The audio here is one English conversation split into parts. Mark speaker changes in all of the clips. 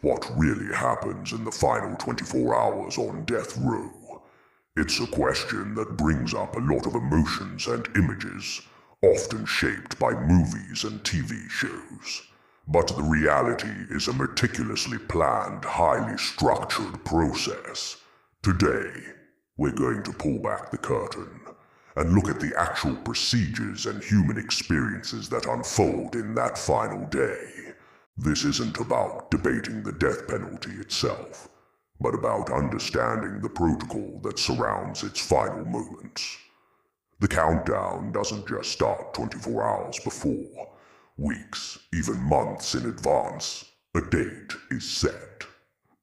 Speaker 1: What really happens in the final 24 hours on death row? It's a question that brings up a lot of emotions and images, often shaped by movies and TV shows. But the reality is a meticulously planned, highly structured process. Today, we're going to pull back the curtain and look at the actual procedures and human experiences that unfold in that final day. This isn't about debating the death penalty itself, but about understanding the protocol that surrounds its final moments. The countdown doesn't just start 24 hours before. Weeks, even months in advance, a date is set.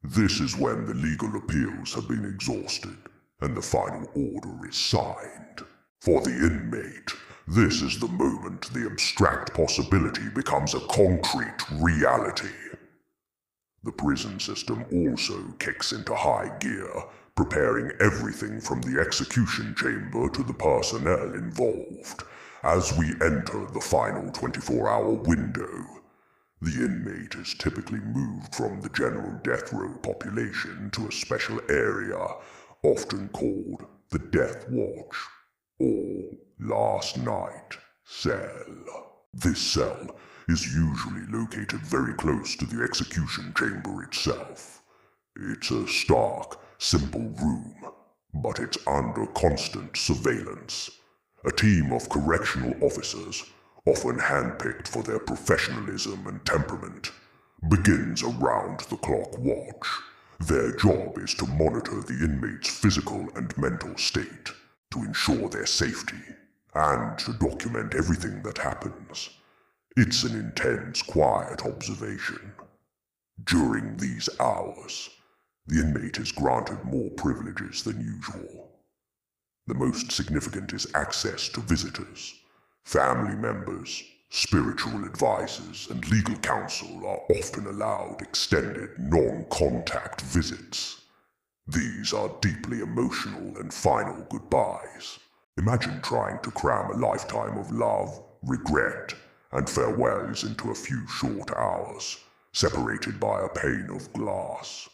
Speaker 1: This is when the legal appeals have been exhausted and the final order is signed. For the inmate, this is the moment the abstract possibility becomes a concrete reality. The prison system also kicks into high gear, preparing everything from the execution chamber to the personnel involved. As we enter the final 24-hour window, the inmate is typically moved from the general death row population to a special area, often called the Death Watch, or Last Night Cell. This cell is usually located very close to the execution chamber itself. It's a stark, simple room, but it's under constant surveillance. A team of correctional officers, often handpicked for their professionalism and temperament, begins a round-the-clock watch. Their job is to monitor the inmate's physical and mental state, to ensure their safety, and to document everything that happens. It's an intense, quiet observation. During these hours, the inmate is granted more privileges than usual. The most significant is access to visitors. Family members, spiritual advisors, and legal counsel are often allowed extended, non-contact visits. These are deeply emotional and final goodbyes. Imagine trying to cram a lifetime of love, regret, and farewells into a few short hours, separated by a pane of glass.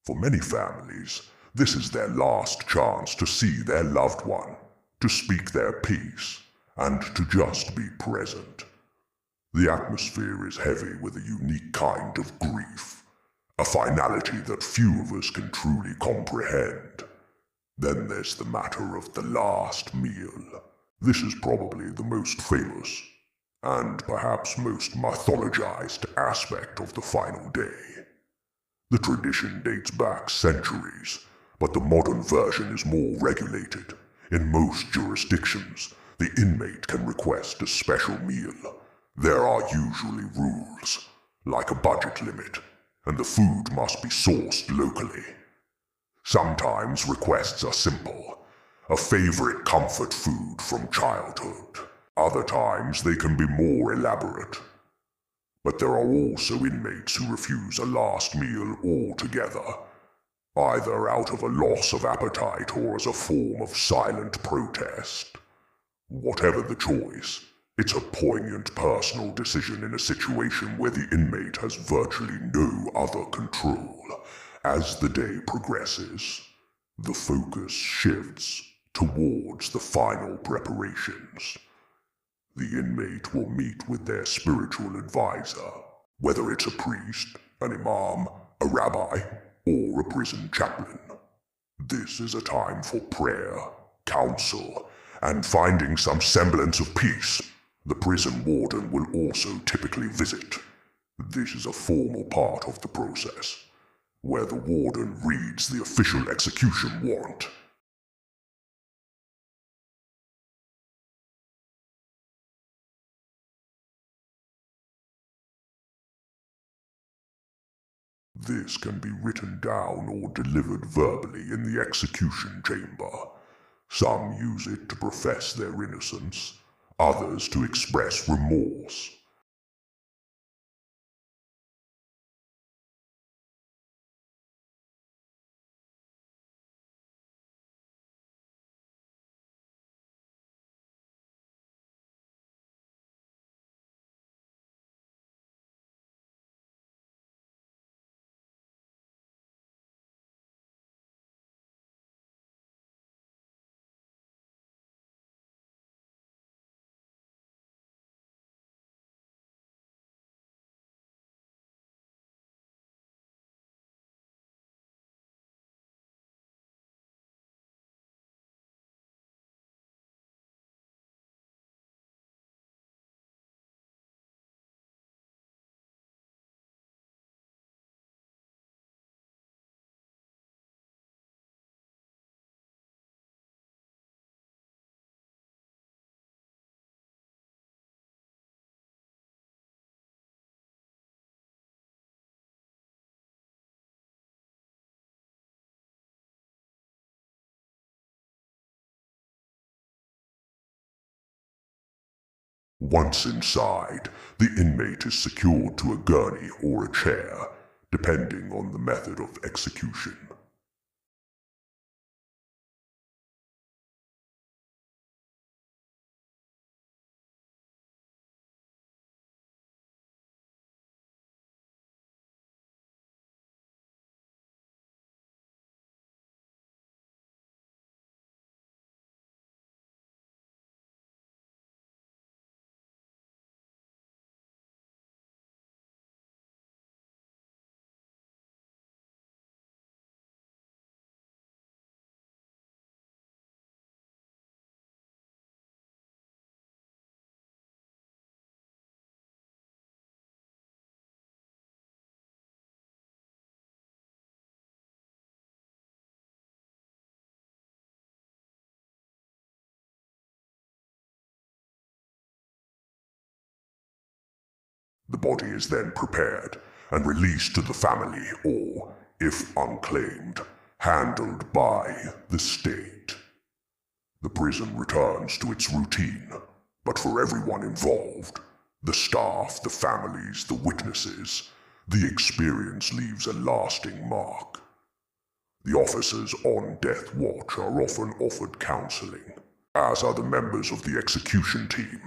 Speaker 1: For many families, this is their last chance to see their loved one, to speak their piece, and to just be present. The atmosphere is heavy with a unique kind of grief, a finality that few of us can truly comprehend. Then there's the matter of the last meal. This is probably the most famous, and perhaps most mythologized aspect of the final day. The tradition dates back centuries, but the modern version is more regulated. In most jurisdictions, the inmate can request a special meal. There are usually rules, like a budget limit, and the food must be sourced locally. Sometimes requests are simple, a favorite comfort food from childhood. Other times they can be more elaborate. But there are also inmates who refuse a last meal altogether, either out of a loss of appetite or as a form of silent protest. Whatever the choice, it's a poignant personal decision in a situation where the inmate has virtually no other control. As the day progresses, the focus shifts towards the final preparations. The inmate will meet with their spiritual advisor, whether it's a priest, an imam, a rabbi, or a prison chaplain. This is a time for prayer, counsel, and finding some semblance of peace. The prison warden will also typically visit. This is a formal part of the process, where the warden reads the official execution warrant. This can be written down or delivered verbally in the execution chamber. Some use it to profess their innocence, others to express remorse. Once inside, the inmate is secured to a gurney or a chair, depending on the method of execution. The body is then prepared and released to the family or, if unclaimed, handled by the state. The prison returns to its routine, but for everyone involved, the staff, the families, the witnesses, the experience leaves a lasting mark. The officers on death watch are often offered counseling, as are the members of the execution team.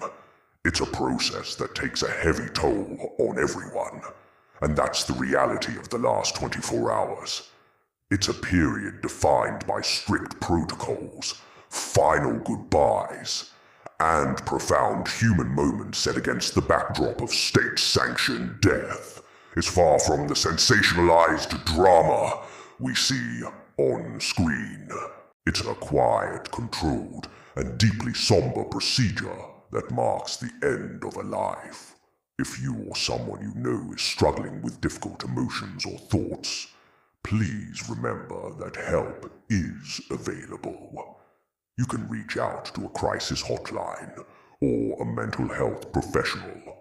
Speaker 1: It's a process that takes a heavy toll on everyone, and that's the reality of the last 24 hours. It's a period defined by strict protocols, final goodbyes, and profound human moments set against the backdrop of state-sanctioned death. It's far from the sensationalized drama we see on screen. It's a quiet, controlled, and deeply somber procedure that marks the end of a life. If you or someone you know is struggling with difficult emotions or thoughts, please remember that help is available. You can reach out to a crisis hotline or a mental health professional.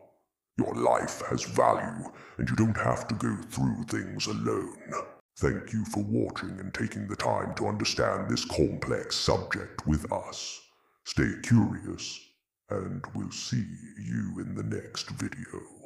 Speaker 1: Your life has value, and you don't have to go through things alone. Thank you for watching and taking the time to understand this complex subject with us. Stay curious, and we'll see you in the next video.